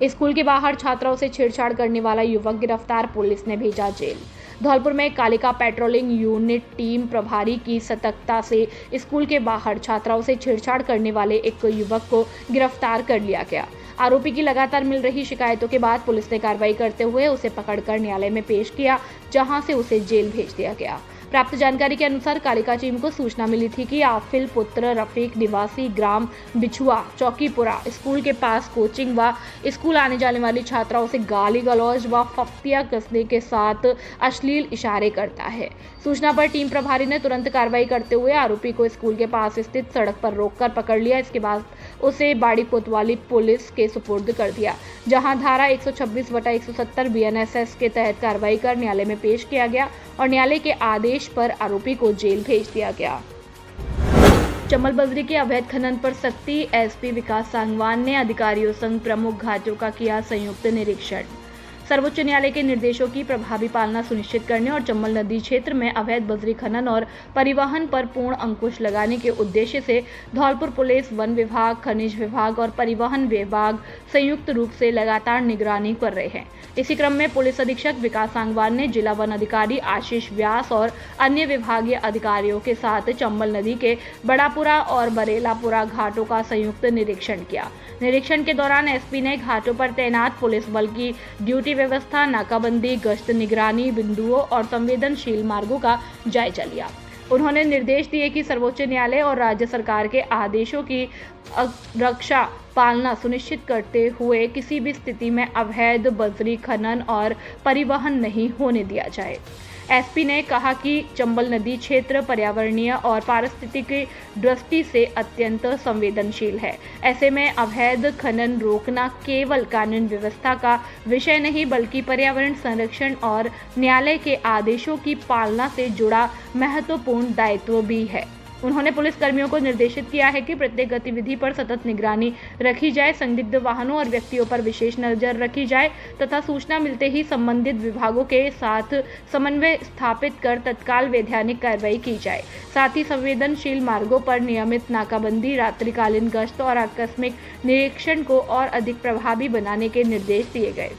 School के बाहर छात्राओं से छेड़छाड़ करने वाला युवक गिरफ्तार, पुलिस ने भेजा जेल। धौलपुर में कालिका पेट्रोलिंग यूनिट टीम प्रभारी की सतर्कता से स्कूल के बाहर छात्राओं से छेड़छाड़ करने वाले एक युवक को गिरफ्तार कर लिया गया। आरोपी की लगातार मिल रही शिकायतों के बाद पुलिस ने कार्रवाई करते हुए उसे पकड़कर न्यायालय में पेश किया, जहां से उसे जेल भेज दिया गया। प्राप्त जानकारी के अनुसार कालिका टीम को सूचना मिली थी कि आफिल पुत्र रफीक निवासी ग्राम बिछुआ चौकीपुरा स्कूल के पास कोचिंग व स्कूल आने जाने वाली छात्राओं से गाली गलौज व फफ्तियां कसने के साथ अश्लील इशारे करता है। सूचना पर टीम प्रभारी ने तुरंत कार्रवाई करते हुए आरोपी को स्कूल के पास स्थित सड़क पर रोककर पकड़ लिया। इसके बाद उसे बाड़ी कोतवाली पुलिस के सुपुर्द कर दिया, जहां धारा 126/170 BNSS के तहत कार्रवाई कर न्यायालय में पेश किया गया और न्यायालय के आदेश पर आरोपी को जेल भेज दिया गया। चंबल बजरी के अवैध खनन पर सख्ती, एसपी विकास सांगवान ने अधिकारियों संग प्रमुख घाटों का किया संयुक्त निरीक्षण। सर्वोच्च न्यायालय के निर्देशों की प्रभावी पालना सुनिश्चित करने और चंबल नदी क्षेत्र में अवैध बजरी खनन और परिवहन पर पूर्ण अंकुश लगाने के उद्देश्य से धौलपुर पुलिस, वन विभाग, खनिज विभाग और परिवहन विभाग संयुक्त रूप से लगातार निगरानी कर रहे हैं। इसी क्रम में पुलिस अधीक्षक विकास सांगवान ने जिला वन अधिकारी आशीष व्यास और अन्य विभागीय अधिकारियों के साथ चंबल नदी के बड़ापुरा और बरेलापुरा घाटों का संयुक्त निरीक्षण किया। निरीक्षण के दौरान एसपी ने घाटों पर तैनात पुलिस बल की ड्यूटी व्यवस्था, नाकाबंदी, गश्त निगरानी बिंदुओं और संवेदनशील मार्गों का जायजा लिया। उन्होंने निर्देश दिए कि सर्वोच्च न्यायालय और राज्य सरकार के आदेशों की रक्षा पालना सुनिश्चित करते हुए किसी भी स्थिति में अवैध बजरी खनन और परिवहन नहीं होने दिया जाए। एसपी ने कहा कि चंबल नदी क्षेत्र पर्यावरणीय और पारिस्थितिकी दृष्टि से अत्यंत संवेदनशील है। ऐसे में अवैध खनन रोकना केवल कानून व्यवस्था का विषय नहीं बल्कि पर्यावरण संरक्षण और न्यायालय के आदेशों की पालना से जुड़ा महत्वपूर्ण दायित्व भी है। उन्होंने पुलिस कर्मियों को निर्देशित किया है कि प्रत्येक गतिविधि पर सतत निगरानी रखी जाए, संदिग्ध वाहनों और व्यक्तियों पर विशेष नजर रखी जाए तथा सूचना मिलते ही संबंधित विभागों के साथ समन्वय स्थापित कर तत्काल वैधानिक कार्रवाई की जाए। साथ ही संवेदनशील मार्गों पर नियमित नाकाबंदी, रात्रिकालीन गश्त और आकस्मिक निरीक्षण को और अधिक प्रभावी बनाने के निर्देश दिए गए।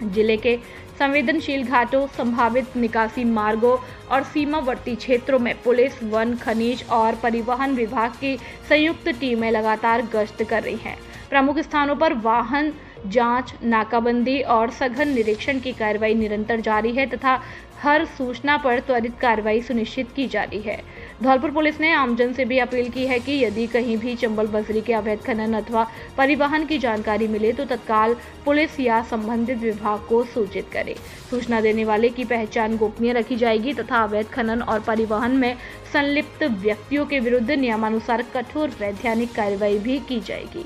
जिले के संवेदनशील घाटों, संभावित निकासी मार्गों और सीमावर्ती क्षेत्रों में पुलिस, वन, खनिज और परिवहन विभाग की संयुक्त टीमें लगातार गश्त कर रही हैं। प्रमुख स्थानों पर वाहन जांच, नाकाबंदी और सघन निरीक्षण की कार्रवाई निरंतर जारी है तथा हर सूचना पर त्वरित कार्रवाई सुनिश्चित की जा रही है। धौलपुर पुलिस ने आमजन से भी अपील की है कि यदि कहीं भी चंबल बजरी के अवैध खनन अथवा परिवहन की जानकारी मिले तो तत्काल पुलिस या संबंधित विभाग को सूचित करे। सूचना देने वाले की पहचान गोपनीय रखी जाएगी तथा अवैध खनन और परिवहन में संलिप्त व्यक्तियों के विरुद्ध नियमानुसार कठोर वैधानिक कार्रवाई भी की जाएगी।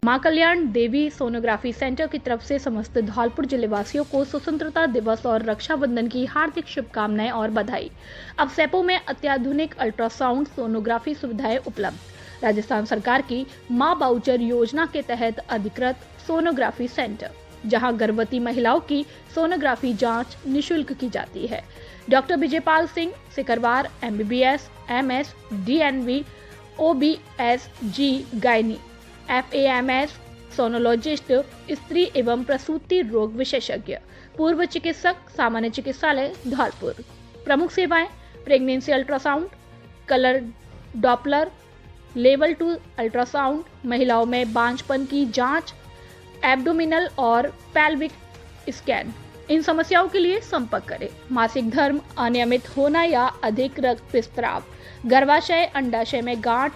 मां कल्याण देवी सोनोग्राफी सेंटर की तरफ से समस्त धौलपुर जिलेवासियों को स्वतंत्रता दिवस और रक्षाबंधन की हार्दिक शुभकामनाएं और बधाई। अब सेपो में अत्याधुनिक अल्ट्रासाउंड सोनोग्राफी सुविधाएं उपलब्ध। राजस्थान सरकार की मां बाउचर योजना के तहत अधिकृत सोनोग्राफी सेंटर, जहां गर्भवती महिलाओं की सोनोग्राफी जांच निःशुल्क की जाती है। Doctor Vijaypal Singh Sikarwar MBBS, MS, DNV, OBSG, gynae, FAMS, sonologist, स्त्री एवं प्रसूति रोग विशेषज्ञ, पूर्व चिकित्सक, सामान्य चिकित्सालय धौलपुर। प्रमुख सेवाएं pregnancy ultrasound, colour Doppler, level 2 ultrasound, महिलाओं में बांझपन की जांच, एब्डोमिनल और पेल्विक स्कैन। इन समस्याओं के लिए संपर्क करें। मासिक धर्म, अनियमित होना या अधिक रक्तस्राव, गर्भाशय, अंडाशय में गांठ,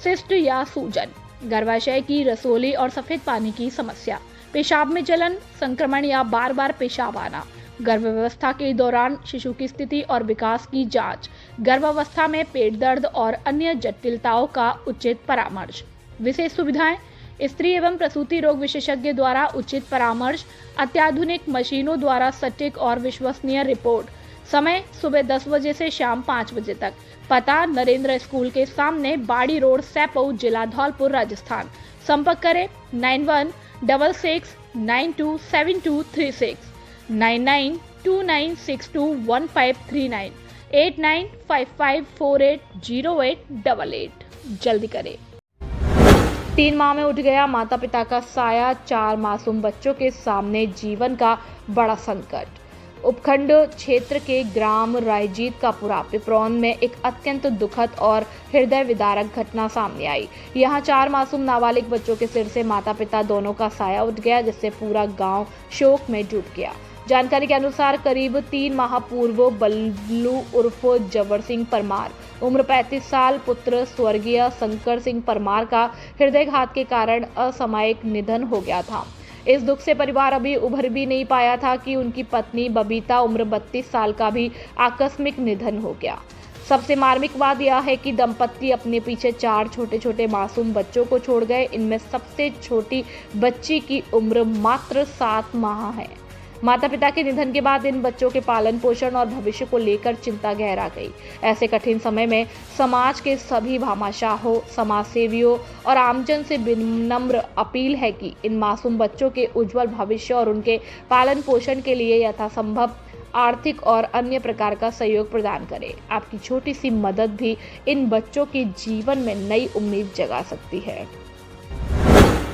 सिस्ट या सूजन, गर्भाशय की रसोली और सफेद पानी की समस्या, पेशाब में जलन, संक्रमण या बार बार पेशाब आना, गर्भावस्था के दौरान शिशु की स्थिति और विकास की जांच, गर्भावस्था में पेट दर्द और अन्य जटिलताओं का उचित परामर्श। विशेष सुविधाएं स्त्री एवं प्रसूति रोग विशेषज्ञ द्वारा उचित परामर्श, अत्याधुनिक मशीनों द्वारा सटीक और विश्वसनीय रिपोर्ट। समय सुबह 10 बजे से शाम 5 बजे तक। पता नरेंद्र स्कूल के सामने, बाड़ी रोड, सेपो, जिला धौलपुर, राजस्थान। संपर्क करें 9166927236, 9929621539, 8955480888। जल्दी करें। 3 माह में उठ गया माता पिता का साया, 4 मासूम बच्चों के सामने जीवन का बड़ा संकट। उपखंड क्षेत्र के ग्राम रायजीत कापुरा पिपरौन में एक अत्यंत दुखद और हृदय विदारक घटना सामने आई। यहाँ 4 मासूम नाबालिग बच्चों के सिर से माता पिता दोनों का साया उठ गया, जिससे पूरा गांव शोक में डूब गया। जानकारी के अनुसार करीब 3 माह पूर्व बल्लू उर्फ जबर सिंह परमार उम्र 35 साल पुत्र स्वर्गीय शंकर सिंह परमार का हृदयघात के कारण असामयिक निधन हो गया था। इस दुख से परिवार अभी उभर भी नहीं पाया था कि उनकी पत्नी बबीता उम्र 32 साल का भी आकस्मिक निधन हो गया। सबसे मार्मिक बात यह है कि दंपत्ति अपने पीछे 4 छोटे छोटे मासूम बच्चों को छोड़ गए। इनमें सबसे छोटी बच्ची की उम्र मात्र 7 माह है। माता पिता के निधन के बाद इन बच्चों के पालन पोषण और भविष्य को लेकर चिंता गहरा गई। ऐसे कठिन समय में समाज के सभी भामाशाहों, समाज सेवियों और आमजन से विनम्र अपील है कि इन मासूम बच्चों के उज्जवल भविष्य और उनके पालन पोषण के लिए यथासंभव आर्थिक और अन्य प्रकार का सहयोग प्रदान करें। आपकी छोटी सी मदद भी इन बच्चों के जीवन में नई उम्मीद जगा सकती है।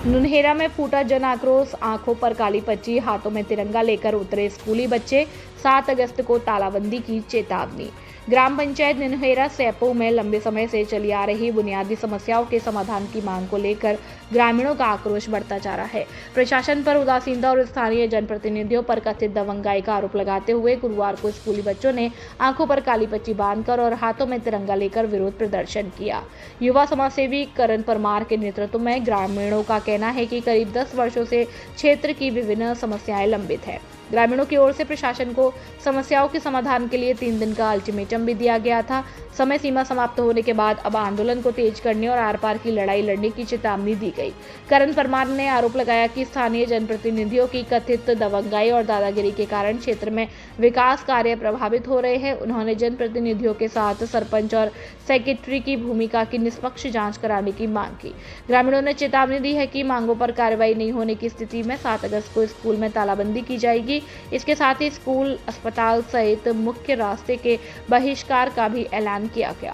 नुनहेरा में फूटा जन आक्रोश, आंखों पर काली पच्ची, हाथों में तिरंगा लेकर उतरे स्कूली बच्चे, 7 अगस्त को तालाबंदी की चेतावनी। ग्राम पंचायत नुनहेरा सैपो में लंबे समय से चली आ रही बुनियादी समस्याओं के समाधान की मांग को लेकर ग्रामीणों का आक्रोश बढ़ता जा रहा है। प्रशासन पर उदासीनता और स्थानीय जनप्रतिनिधियों पर कथित दबंगाई का आरोप लगाते हुए गुरुवार को स्कूली बच्चों ने आंखों पर काली पट्टी बांधकर और हाथों में तिरंगा लेकर विरोध प्रदर्शन किया। युवा समाजसेवी करण परमार के नेतृत्व में ग्रामीणों का कहना है कि करीब 10 वर्षों से क्षेत्र की विभिन्न समस्याएं लंबित है। ग्रामीणों की ओर से प्रशासन को समस्याओं के समाधान के लिए 3 दिन का अल्टीमेटम भी दिया गया था। समय सीमा समाप्त होने के बाद अब आंदोलन को तेज करने और आर पार की लड़ाई लड़ने की चेतावनी दी गई। करण परमार ने आरोप लगाया कि स्थानीय जनप्रतिनिधियों की कथित दबंगाई और दादागिरी के कारण क्षेत्र में विकास कार्य प्रभावित हो रहे हैं। उन्होंने जनप्रतिनिधियों के साथ सरपंच और सेक्रेटरी की भूमिका की निष्पक्ष जांच कराने की मांग की। ग्रामीणों ने चेतावनी दी है कि मांगों पर कार्रवाई नहीं होने की स्थिति में 7 अगस्त को स्कूल में तालाबंदी की जाएगी। इसके साथ ही स्कूल, अस्पताल सहित मुख्य रास्ते के बहिष्कार का भी ऐलान किया गया।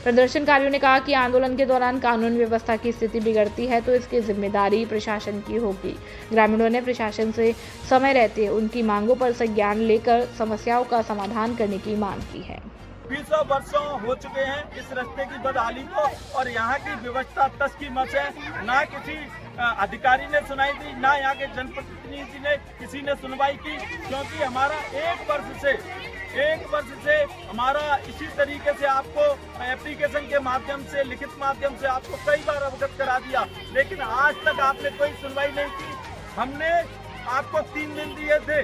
प्रदर्शनकारियों ने कहा कि आंदोलन के दौरान कानून व्यवस्था की स्थिति बिगड़ती है तो इसकी जिम्मेदारी प्रशासन की होगी। ग्रामीणों ने प्रशासन से समय रहते उनकी मांगों पर संज्ञान लेकर समस्याओं का समाधान करने की मांग की है। 20 वर्षों हो चुके हैं इस रास्ते की बदहाली को और यहाँ की व्यवस्था तस की मस है। ना किसी अधिकारी ने सुनाई दी, ना यहाँ के जनप्रतिनिधि ने किसी ने सुनवाई की, क्योंकि हमारा एक वर्ष से हमारा इसी तरीके से आपको एप्लीकेशन के माध्यम से, लिखित माध्यम से आपको कई बार अवगत करा दिया, लेकिन आज तक आपने कोई सुनवाई नहीं की। हमने आपको 3 दिन दिए थे,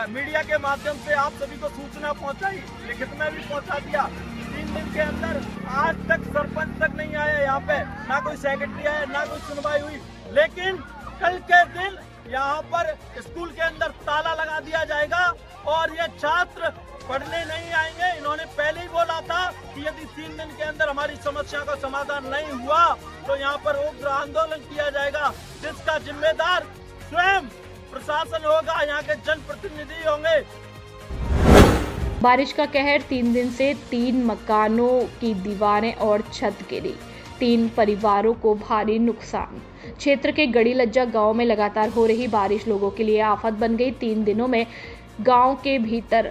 मीडिया के माध्यम से आप सभी को सूचना पहुंचाई, लिखित में भी पहुंचा दिया। 3 दिन के अंदर आज तक सरपंच तक नहीं आया, यहाँ पे ना कोई सेक्रेटरी आया, ना कोई सुनवाई हुई। लेकिन कल के दिन यहाँ पर स्कूल के अंदर ताला लगा दिया जाएगा और ये छात्र पढ़ने नहीं आएंगे। इन्होंने पहले ही बोला था कि यदि 3 दिन के अंदर हमारी समस्या का समाधान नहीं हुआ तो यहाँ पर उग्र आंदोलन किया जाएगा, जिसका जिम्मेदार स्वयं प्रशासन होगा, यहाँ के जनप्रतिनिधि होंगे। बारिश का कहर, 3 दिन से 3 मकानों की दीवारें और छत गिरी, 3 परिवारों को भारी नुकसान। क्षेत्र के गड़ी लज्जा गांव में लगातार हो रही बारिश लोगों के लिए आफत बन गई। 3 दिनों में गांव के भीतर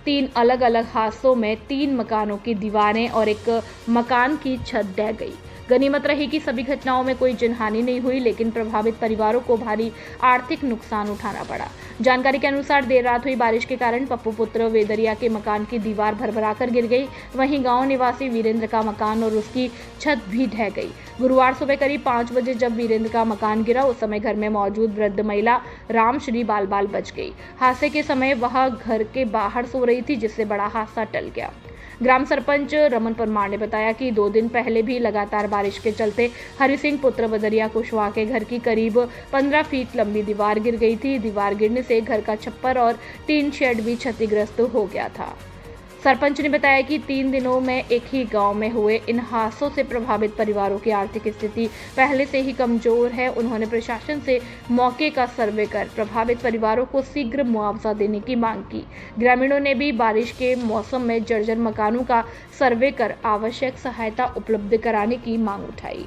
3 अलग अलग हादसों में 3 मकानों की दीवारें और एक मकान की छत ढह गई। गनीमत रही कि सभी घटनाओं में कोई जनहानि नहीं हुई, लेकिन प्रभावित परिवारों को भारी आर्थिक नुकसान उठाना पड़ा। जानकारी के अनुसार देर रात हुई बारिश के कारण पप्पू पुत्र वेदरिया के मकान की दीवार भरभराकर गिर गई। वहीं गांव निवासी वीरेंद्र का मकान और उसकी छत भी ढह गई। गुरुवार सुबह करीब 5 बजे जब वीरेंद्र का मकान गिरा, उस समय घर में मौजूद वृद्ध महिला रामश्री बाल बाल बच गई। हादसे के समय वह घर के बाहर सो रही थी, जिससे बड़ा हादसा टल गया। ग्राम सरपंच रमन परमार ने बताया कि 2 दिन पहले भी लगातार बारिश के चलते हरि सिंह पुत्र बदरिया कुशवाहा के घर की करीब 15 फीट लंबी दीवार गिर गई थी। दीवार गिरने से घर का छप्पर और टीन शेड भी क्षतिग्रस्त हो गया था। सरपंच ने बताया कि 3 दिनों में एक ही गांव में हुए इन हादसों से प्रभावित परिवारों की आर्थिक स्थिति पहले से ही कमजोर है। उन्होंने प्रशासन से मौके का सर्वे कर प्रभावित परिवारों को शीघ्र मुआवजा देने की मांग की। ग्रामीणों ने भी बारिश के मौसम में जर्जर मकानों का सर्वे कर आवश्यक सहायता उपलब्ध कराने की मांग उठाई।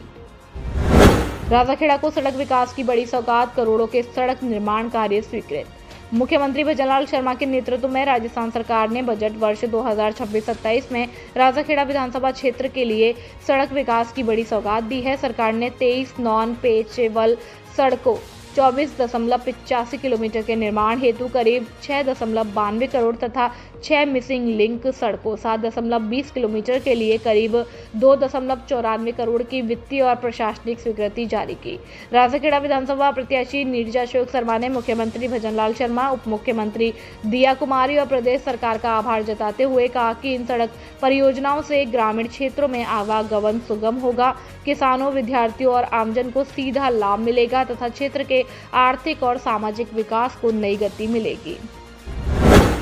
राजाखेड़ा को सड़क विकास की बड़ी सौगात, करोड़ों के सड़क निर्माण कार्य स्वीकृत। मुख्यमंत्री भजनलाल शर्मा के नेतृत्व में राजस्थान सरकार ने बजट वर्ष 2026-27 में राजाखेड़ा विधानसभा क्षेत्र के लिए सड़क विकास की बड़ी सौगात दी है। सरकार ने 23 नॉन पेचेबल सड़कों, 24.85 किलोमीटर के निर्माण हेतु करीब 6.92 करोड़ तथा 6 मिसिंग लिंक सड़कों, 7.20 किलोमीटर के लिए करीब 2.94 करोड़ की वित्तीय और प्रशासनिक स्वीकृति जारी की। राजाखेड़ा विधानसभा प्रत्याशी नीरजा अशोक शर्मा ने मुख्यमंत्री भजनलाल शर्मा, उप मुख्यमंत्री दिया कुमारी और प्रदेश सरकार का आभार जताते हुए कहा कि इन सड़क परियोजनाओं से ग्रामीण क्षेत्रों में आवागमन सुगम होगा, किसानों, विद्यार्थियों और आमजन को सीधा लाभ मिलेगा तथा क्षेत्र के आर्थिक और सामाजिक विकास को नई गति मिलेगी।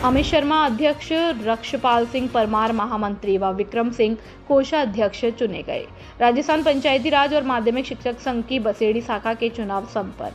अमित शर्मा अध्यक्ष, रक्षपाल सिंह परमार महामंत्री व विक्रम सिंह कोषाध्यक्ष चुने गए। राजस्थान पंचायती राज और माध्यमिक शिक्षक संघ की बसेड़ी शाखा के चुनाव संपन्न।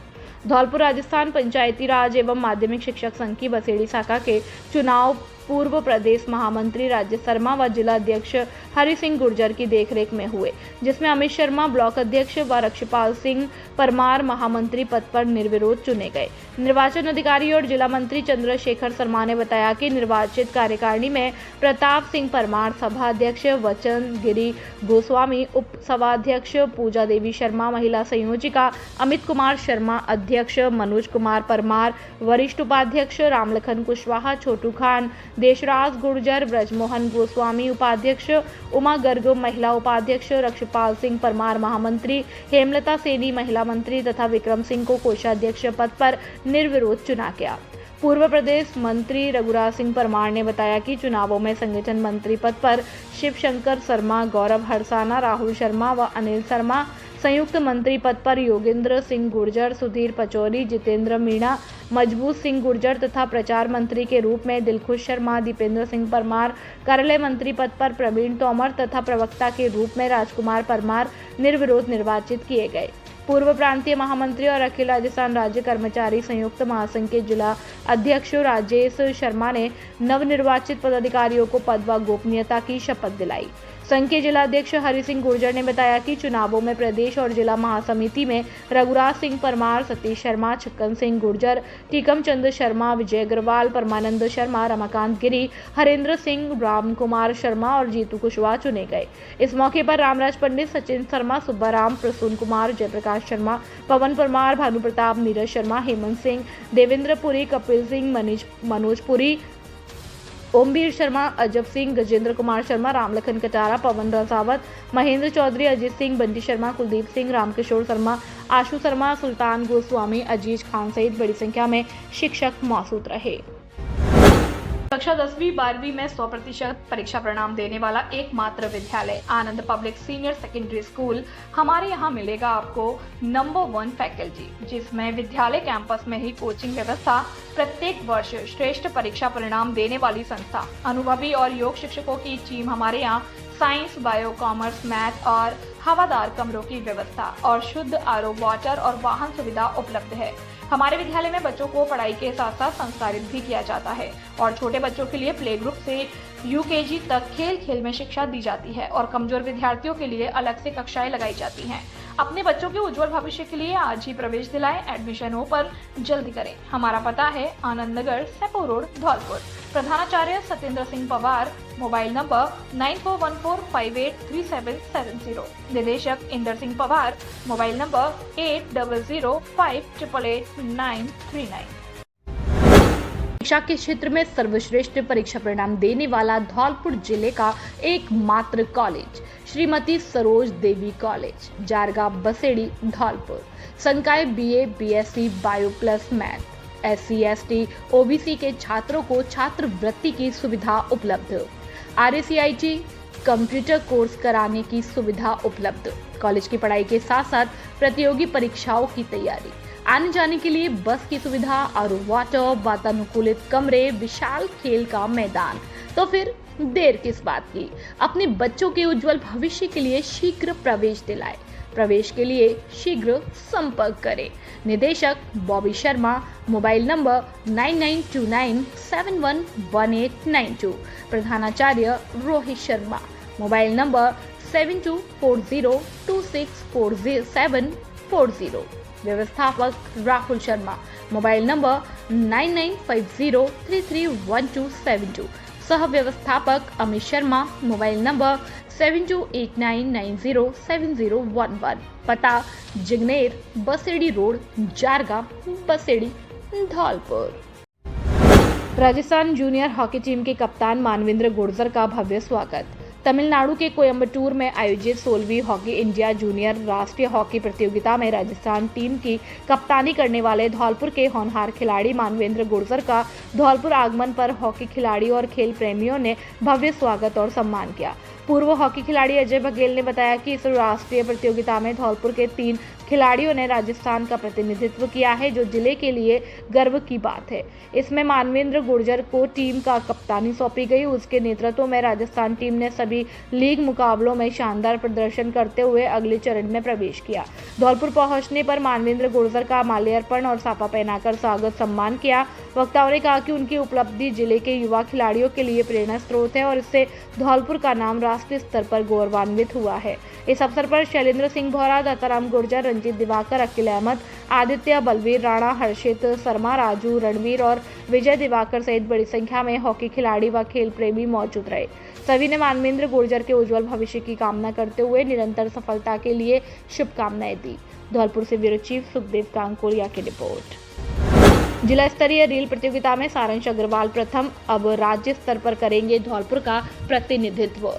धौलपुर राजस्थान पंचायती राज एवं माध्यमिक शिक्षक संघ की बसेड़ी शाखा के चुनाव पूर्व प्रदेश महामंत्री राज्य शर्मा व जिला अध्यक्ष हरि सिंह गुर्जर की देखरेख में हुए, जिसमें अमित शर्मा ब्लॉक अध्यक्ष व रक्षपाल सिंह परमार महामंत्री पद पर निर्विरोध चुने गए। निर्वाचन अधिकारी और जिला मंत्री चंद्रशेखर शर्मा ने बताया कि निर्वाचित कार्यकारिणी में प्रताप सिंह परमार सभा अध्यक्ष, वचन गिरी गोस्वामी उप सभाध्यक्ष, पूजा देवी शर्मा महिला संयोजिका, अमित कुमार शर्मा अध्यक्ष, मनोज कुमार परमार वरिष्ठ उपाध्यक्ष, रामलखन कुशवाहा, छोटू खान, देशराज गुर्जर, ब्रजमोहन गोस्वामी उपाध्यक्ष, उमा गर्ग महिला उपाध्यक्ष, रक्षपाल सिंह परमार महामंत्री, हेमलता सेनी महिला मंत्री तथा विक्रम सिंह को कोषाध्यक्ष पद पर निर्विरोध चुना गया। पूर्व प्रदेश मंत्री रघुराज सिंह परमार ने बताया कि चुनावों में संगठन मंत्री पद पर शिवशंकर शर्मा, गौरव हरसाना, राहुल शर्मा व अनिल शर्मा, संयुक्त मंत्री पद पर योगेंद्र सिंह गुर्जर, सुधीर पचौरी, जितेंद्र मीणा, मजबूत सिंह गुर्जर तथा प्रचार मंत्री के रूप में दिलखुश शर्मा, दीपेंद्र सिंह परमार, कार्यालय मंत्री पद पर प्रवीण तोमर तथा प्रवक्ता के रूप में राजकुमार परमार निर्विरोध निर्वाचित किए गए। पूर्व प्रांतीय महामंत्री और अखिल राजस्थान राज्य कर्मचारी संयुक्त महासंघ के जिला अध्यक्ष राजेश शर्मा ने नवनिर्वाचित पदाधिकारियों को पद व गोपनीयता की शपथ दिलाई। संघ के जिला अध्यक्ष हरि सिंह गुर्जर ने बताया कि चुनावों में प्रदेश और जिला महासमिति में रघुराज सिंह परमार, सतीश शर्मा, छक्कन सिंह गुर्जर, टीकम चंद शर्मा, विजय अग्रवाल, परमानंद शर्मा, रमाकांत गिरी, हरेंद्र सिंह, राम कुमार शर्मा और जीतू कुशवाहा चुने गए। इस मौके पर रामराज पंडित, सचिन शर्मा, सुब्बाराम, प्रसून कुमार, जयप्रकाश शर्मा, पवन परमार, भानु प्रताप, नीरज शर्मा, हेमंत सिंह, देवेंद्र पुरी, कपिल सिंह, मनोज पुरी, ओमवीर शर्मा, अजब सिंह, गजेंद्र कुमार शर्मा, रामलखन कटारा, पवन रसावत, महेंद्र चौधरी, अजीत सिंह, बंटी शर्मा, कुलदीप सिंह, रामकिशोर शर्मा, आशु शर्मा, सुल्तान गोस्वामी, अजीज खान सहित बड़ी संख्या में शिक्षक मौजूद रहे। कक्षा 10वीं 12वीं में 100% परीक्षा परिणाम देने वाला एकमात्र विद्यालय आनंद पब्लिक सीनियर सेकेंडरी स्कूल। हमारे यहाँ मिलेगा आपको नंबर 1 फैकल्टी, जिसमें विद्यालय कैंपस में ही कोचिंग व्यवस्था, प्रत्येक वर्ष श्रेष्ठ परीक्षा परिणाम देने वाली संस्था, अनुभवी और योग शिक्षकों की टीम। हमारे यहाँ साइंस, बायो, कॉमर्स, मैथ और हवादार कमरों की व्यवस्था और शुद्ध आरओ वाटर और वाहन सुविधा उपलब्ध है। हमारे विद्यालय में बच्चों को पढ़ाई के साथ साथ संस्कारित भी किया जाता है और छोटे बच्चों के लिए प्ले ग्रुप से यूकेजी तक खेल खेल में शिक्षा दी जाती है और कमजोर विद्यार्थियों के लिए अलग से कक्षाएं लगाई जाती हैं। अपने बच्चों के उज्जवल भविष्य के लिए आज ही प्रवेश दिलाएं। एडमिशन हो पर जल्दी करें। हमारा पता है आनंद नगर, सेपो रोड, धौलपुर। प्रधानाचार्य सत्येंद्र सिंह पवार। Mobile number 9414583770। निदेशक इंदर सिंह पवार। Mobile number 8005888939। शिक्षा के क्षेत्र में सर्वश्रेष्ठ परीक्षा परिणाम देने वाला धौलपुर जिले का एकमात्र कॉलेज श्रीमती सरोज देवी कॉलेज, जारगा बसेड़ी, धौलपुर। संकाय BA, BSc, bio plus math, SC, ST, OBC के छात्रों को छात्रवृत्ति की सुविधा उपलब्ध। RACIT कंप्यूटर कोर्स कराने की सुविधा उपलब्ध। कॉलेज की पढ़ाई के साथ साथ प्रतियोगी परीक्षाओं की तैयारी, आने जाने के लिए बस की सुविधा, आरओ वाटर, वातानुकूलित कमरे, विशाल खेल का मैदान। तो फिर देर किस बात की, अपने बच्चों के उज्जवल भविष्य के लिए शीघ्र प्रवेश दिलाए। प्रवेश के लिए शीघ्र संपर्क करें। निदेशक बॉबी शर्मा। Mobile number 9929711892। प्रधानाचार्य रोहित शर्मा। Mobile number 72402647 40। व्यवस्थापक राहुल शर्मा, मोबाइल नंबर 9950331272। सह व्यवस्थापक अमित शर्मा, मोबाइल नंबर 7289907011। पता Jigner, Basedi road, Jarga, Basedi, Dholpur. Rajasthan junior hockey team के कप्तान मानवेंद्र गुर्जर का भव्य स्वागत। तमिलनाडु के कोयम्बटूर में आयोजित 16वीं हॉकी इंडिया जूनियर राष्ट्रीय हॉकी प्रतियोगिता में राजस्थान टीम की कप्तानी करने वाले धौलपुर के होनहार खिलाड़ी मानवेंद्र गुर्जर का धौलपुर आगमन पर हॉकी खिलाड़ी और खेल प्रेमियों ने भव्य स्वागत और सम्मान किया। पूर्व हॉकी खिलाड़ी अजय बघेल ने बताया कि इस राष्ट्रीय प्रतियोगिता में धौलपुर के 3 खिलाड़ियों ने राजस्थान का प्रतिनिधित्व किया है, जो जिले के लिए गर्व की बात है। इसमें मानवेंद्र गुर्जर को टीम का कप्तानी सौंपी गई। उसके नेतृत्व में राजस्थान टीम ने सभी लीग मुकाबलों में शानदार प्रदर्शन करते हुए अगले चरण में प्रवेश किया। धौलपुर पहुंचने पर मानवेंद्र गुर्जर का माल्यार्पण और साफा पहनाकर स्वागत सम्मान किया। वक्ताओं ने कहा कि उनकी उपलब्धि जिले के युवा खिलाड़ियों के लिए प्रेरणा स्रोत है और इससे धौलपुर का नाम राष्ट्रीय स्तर पर गौरवान्वित हुआ है। इस अवसर पर शैलेंद्र सिंह भौरा, दत्ताराम गुर्जर, रंजीत दिवाकर, अखिल अहमद, आदित्य, बलवीर राणा, हर्षित शर्मा, राजू, रणवीर और विजय दिवाकर सहित बड़ी संख्या में हॉकी खिलाड़ी व खेल प्रेमी मौजूद रहे। सभी ने मानवेंद्र गुर्जर के उज्जवल भविष्य की कामना करते हुए निरंतर सफलता के लिए शुभकामनाएं दी। धौलपुर से ब्यूरो चीफ सुखदेव कांकोरिया की रिपोर्ट। जिला स्तरीय रील प्रतियोगिता में सारांश अग्रवाल प्रथम, अब राज्य स्तर पर करेंगे धौलपुर का प्रतिनिधित्व।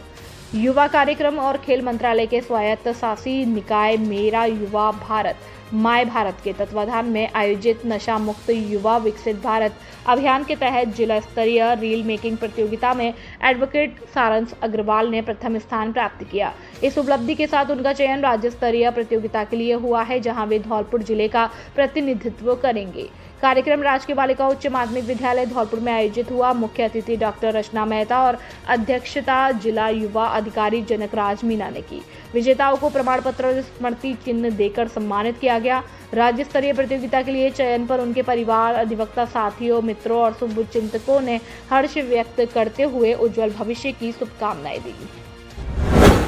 युवा कार्यक्रम और खेल मंत्रालय के स्वायत्त शासी निकाय मेरा युवा भारत माय भारत के तत्वाधान में आयोजित नशा मुक्त युवा विकसित भारत अभियान के तहत जिला स्तरीय रील मेकिंग प्रतियोगिता में एडवोकेट सारांश अग्रवाल ने प्रथम स्थान प्राप्त किया। इस उपलब्धि के साथ उनका चयन राज्य स्तरीय प्रतियोगिता के लिए हुआ है, जहां वे धौलपुर जिले का प्रतिनिधित्व करेंगे। कार्यक्रम राजकीय बालिका उच्च माध्यमिक विद्यालय धौलपुर में आयोजित हुआ। मुख्य अतिथि डॉक्टर रचना मेहता और अध्यक्षता जिला युवा अधिकारी जनकराज मीना ने की। विजेताओं को प्रमाण पत्र और स्मृति चिन्ह देकर सम्मानित किया गया। राज्य स्तरीय प्रतियोगिता के लिए चयन पर उनके परिवार, अधिवक्ता साथियों, मित्रों और शुभचिंतकों ने हर्ष व्यक्त करते हुए उज्जवल भविष्य की शुभकामनाएं दी।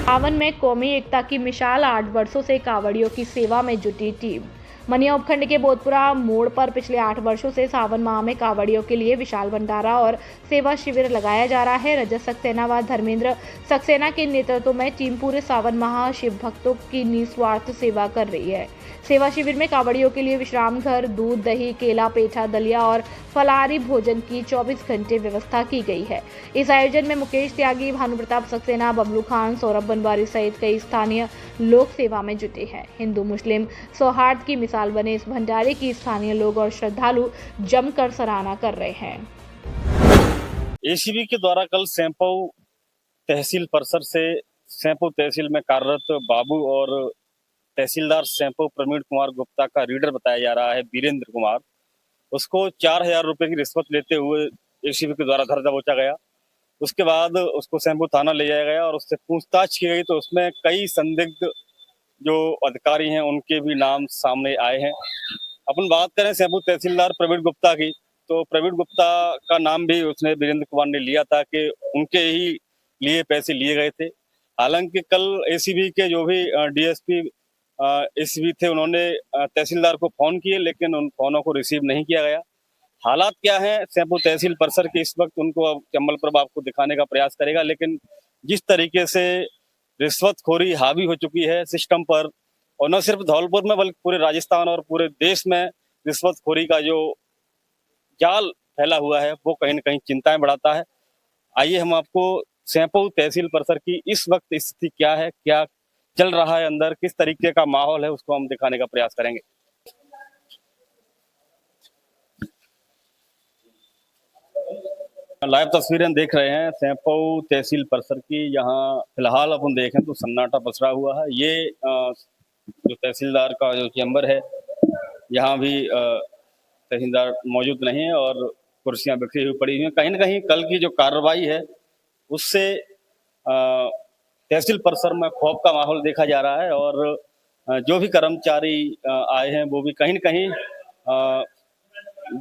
सावन में कौमी एकता की मिसाल, 8 वर्षों से कांवड़ियों की सेवा में जुटी टीम। मनिया उपखंड के बोधपुरा मोड़ पर पिछले 8 वर्षों से सावन माह में कांवड़ियों के लिए विशाल भंडारा और सेवा शिविर लगाया जा रहा है। रजत सक्सेना व धर्मेंद्र सक्सेना के नेतृत्व में टीम पूरे सावन माह शिव भक्तों की निस्वार्थ सेवा कर रही है। सेवा शिविर में कांवड़ियों के लिए विश्राम घर, दूध, दही, केला, पेठा, दलिया और फलाहारी भोजन की 24 घंटे व्यवस्था की गई है। इस आयोजन में मुकेश त्यागी, भानु प्रताप सक्सेना, बबलू खान, सौरभ बनवारी सहित कई स्थानीय लोग सेवा में जुटे हैं। हिंदू मुस्लिम सौहार्द की मिसाल बने इस भंडारे की स्थानीय लोग और श्रद्धालु जमकर सराहना कर रहे हैं। एसीबी के द्वारा कल सैंपौ तहसील परिसर से सैंपौ तहसील में कार्यरत बाबू और तहसीलदार सैंपौ प्रवीण कुमार गुप्ता का रीडर बताया जा रहा है वीरेंद्र कुमार, उसको 4000 रुपए की रिश्वत लेते हुए एसीबी के द्वारा घर दबोचा गया। उसके बाद उसको सैंपौ थाना ले जाया गया और उससे पूछताछ की गई तो उसमें कई संदिग्ध जो अधिकारी हैं उनके भी नाम सामने आए हैं। अपन बात करें सैंपौ तहसीलदार प्रवीण गुप्ता की, तो प्रवीण गुप्ता का नाम भी उसने वीरेंद्र कुमार ने लिया था कि उनके ही लिए पैसे लिए गए थे। हालांकि कल एसीबी के जो भी डीएसपी एसीबी थे उन्होंने तहसीलदार को फोन किए, लेकिन उन फोनों को रिसीव नहीं किया गया। हालात क्या है सैंपौ तहसील परिसर के इस वक्त, उनको अब चंबल प्रभ आपको दिखाने का प्रयास करेगा। लेकिन जिस तरीके से रिश्वतखोरी हावी हो चुकी है सिस्टम पर, और न सिर्फ धौलपुर में बल्कि पूरे राजस्थान और पूरे देश में रिश्वतखोरी का जो जाल फैला हुआ है वो कहीं न कहीं चिंताएं बढ़ाता है। आइए हम आपको सैंपौ तहसील परिसर की इस वक्त स्थिति क्या है, क्या चल रहा है अंदर, किस तरीके का माहौल है, उसको हम दिखाने का प्रयास करेंगे। लाइव तस्वीरें देख रहे हैं सैंपौ तहसील परिसर की। यहाँ फिलहाल अपन देखें तो सन्नाटा पसरा हुआ है। ये जो तहसीलदार का जो चैम्बर है, यहाँ भी तहसीलदार मौजूद नहीं है और कुर्सियां बिखरी हुई पड़ी हुई हैं। कहीं न कहीं कल की जो कार्रवाई है उससे तहसील परिसर में खौफ का माहौल देखा जा रहा है और जो भी कर्मचारी आए हैं वो भी कहीं न कहीं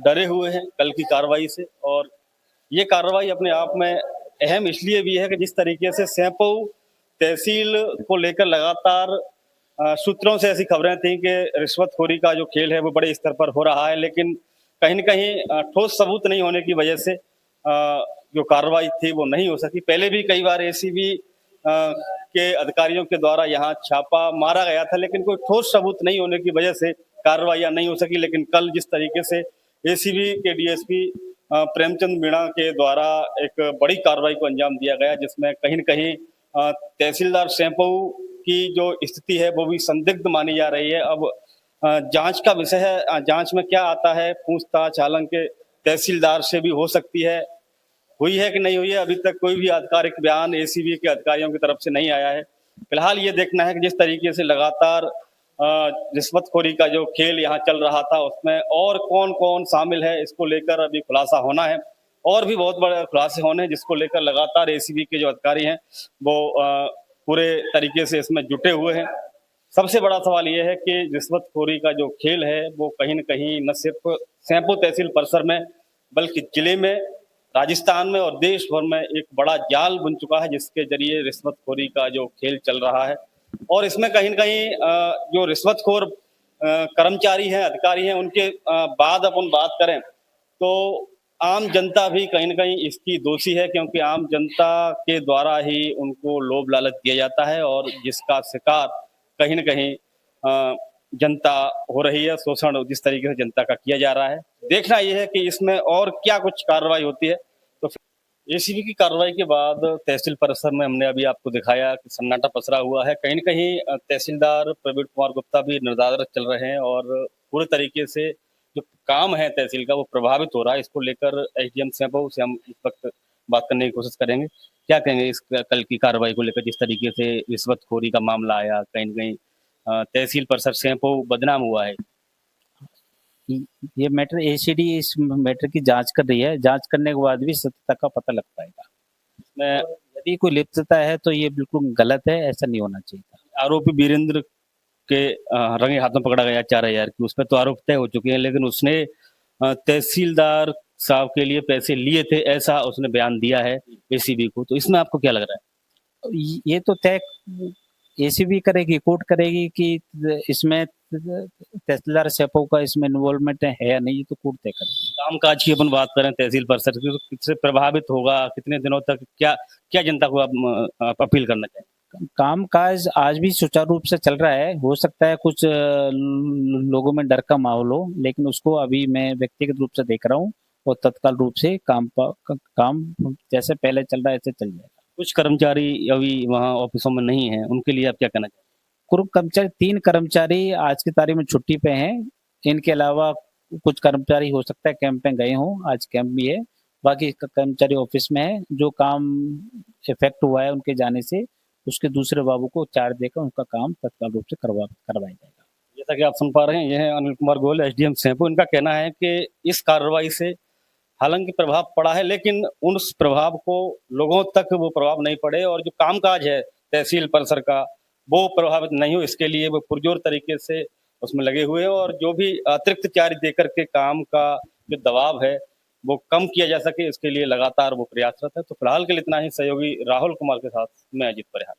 डरे हुए हैं कल की कार्रवाई से। और ये कार्रवाई अपने आप में अहम इसलिए भी है कि जिस तरीके से सैंपौ तहसील को लेकर लगातार सूत्रों से ऐसी खबरें थी कि रिश्वतखोरी का जो खेल है वो बड़े स्तर पर हो रहा है, लेकिन कहीं न कहीं ठोस सबूत नहीं होने की वजह से जो कार्रवाई थी वो नहीं हो सकी। पहले भी कई बार एसीबी के अधिकारियों के द्वारा यहाँ छापा मारा गया था, लेकिन कोई ठोस सबूत नहीं होने की वजह से कार्रवाइयाँ नहीं हो सकी। लेकिन कल जिस तरीके से एसीबी के डीएसपी प्रेमचंद मीणा के द्वारा एक बड़ी कार्रवाई को अंजाम दिया गया, जिसमें कहीं न कहीं तहसीलदार सेंपऊ की जो स्थिति है वो भी संदिग्ध मानी जा रही है। अब जांच का विषय है, जांच में क्या आता है, पूछताछ हालांकि तहसीलदार से भी हो सकती है, हुई है कि नहीं हुई है, अभी तक कोई भी आधिकारिक बयान एसीबी के अधिकारियों की तरफ से नहीं आया है। फिलहाल ये देखना है कि जिस तरीके से लगातार रिश्वतखोरी का जो खेल यहाँ चल रहा था उसमें और कौन-कौन शामिल है, इसको लेकर अभी खुलासा होना है। और भी बहुत बड़े खुलासे होने हैं, जिसको लेकर लगातार एसीबी के जो अधिकारी हैं वो पूरे तरीके से इसमें जुटे हुए हैं। सबसे बड़ा सवाल ये है कि रिश्वतखोरी का जो खेल है वो कहीं न कहीं न सिर्फ सेंपू तहसील परिसर में बल्कि जिले में, राजस्थान में और देश भर में एक बड़ा जाल बन चुका है, जिसके जरिए रिश्वतखोरी का जो खेल चल रहा है। और इसमें कहीं न कहीं जो रिश्वतखोर कर्मचारी हैं, अधिकारी हैं, उनके बाद अपन बात करें तो आम जनता भी कहीं न कहीं इसकी दोषी है, क्योंकि आम जनता के द्वारा ही उनको लोभ लालच दिया जाता है और जिसका शिकार कहीं न कहीं जनता हो रही है। शोषण जिस तरीके से जनता का किया जा रहा है, देखना ये है कि इसमें और क्या कुछ कार्रवाई होती है। तो एसीबी की कार्रवाई के बाद तहसील परिसर में हमने अभी आपको दिखाया कि सन्नाटा पसरा हुआ है। कहीं न कहीं तहसीलदार प्रवीण कुमार गुप्ता भी निर्धारित चल रहे हैं और पूरे तरीके से जो काम है तहसील का वो प्रभावित हो रहा है। इसको लेकर एसडीएम सेंपऊ से हम इस वक्त बात करने की कोशिश करेंगे। क्या कहेंगे इस कल की कार्रवाई को लेकर, जिस तरीके से रिश्वतखोरी का मामला आया, कहीं न कहीं तहसील परिसर सेंपऊ बदनाम हुआ है? ये मैटर एसीडी इस मैटर की जांच कर रही है। जांच करने के बाद भी सत्यता का पता लग पाएगा। इसमें यदि कोई लिप्तता है तो ये बिल्कुल गलत है, ऐसा नहीं होना चाहिए था। आरोपी वीरेंद्र के रंगे हाथों पकड़ा गया 4,000 की, उस पर तो आरोप तय हो चुके हैं, लेकिन उसने तहसीलदार साहब के लिए पैसे लिए थे, ऐसा उसने बयान दिया है एसीबी को। तो इसमें आपको क्या लग रहा है? ये तो तय एसीबी करेगी, कोर्ट करेगी कि इसमें तहसीलदार सेंपऊ का इसमें इन्वॉल्वमेंट है या नहीं, ये तो कोर्ट तय करेगी। कामकाज की अपन बात करें तहसील परिसर की, तो किससे प्रभावित होगा, कितने दिनों तक, क्या क्या जनता को आप अपील करना चाहेंगे? कामकाज आज भी सुचारू रूप से चल रहा है। हो सकता है कुछ लोगों में डर का माहौल हो, लेकिन उसको अभी मैं व्यक्तिगत रूप से देख रहा हूँ और तत्काल रूप से काम जैसे पहले चल रहा है ऐसे चल जाएगा। कुछ कर्मचारी अभी वहाँ ऑफिसों में नहीं है, उनके लिए आप क्या कहना चाहेंगे? कुछ कर्मचारी 3 कर्मचारी आज की तारीख में छुट्टी पे हैं। इनके अलावा कुछ कर्मचारी हो सकता है कैंप में गए हों, आज कैंप भी है। बाकी कर्मचारी ऑफिस में है। जो काम इफेक्ट हुआ है उनके जाने से, उसके दूसरे बाबू को चार्ज देकर उनका काम तत्काल रूप से करवाया जाएगा। जैसा कि आप सुन पा रहे हैं, यह है अनिल कुमार गोयल, एसडीएम सेंपू। इनका कहना है कि इस कार्रवाई से हालांकि प्रभाव पड़ा है, लेकिन उस प्रभाव को लोगों तक वो प्रभाव नहीं पड़े और जो कामकाज है तहसील परिसर का वो प्रभावित नहीं हो, इसके लिए वो पुरजोर तरीके से उसमें लगे हुए हैं और जो भी अतिरिक्त चार्ज देकर के काम का जो दबाव है वो कम किया जा सके, इसके लिए लगातार वो प्रयासरत है। तो फिलहाल के लिए इतना ही। सहयोगी राहुल कुमार के साथ मैं अजित परिहार।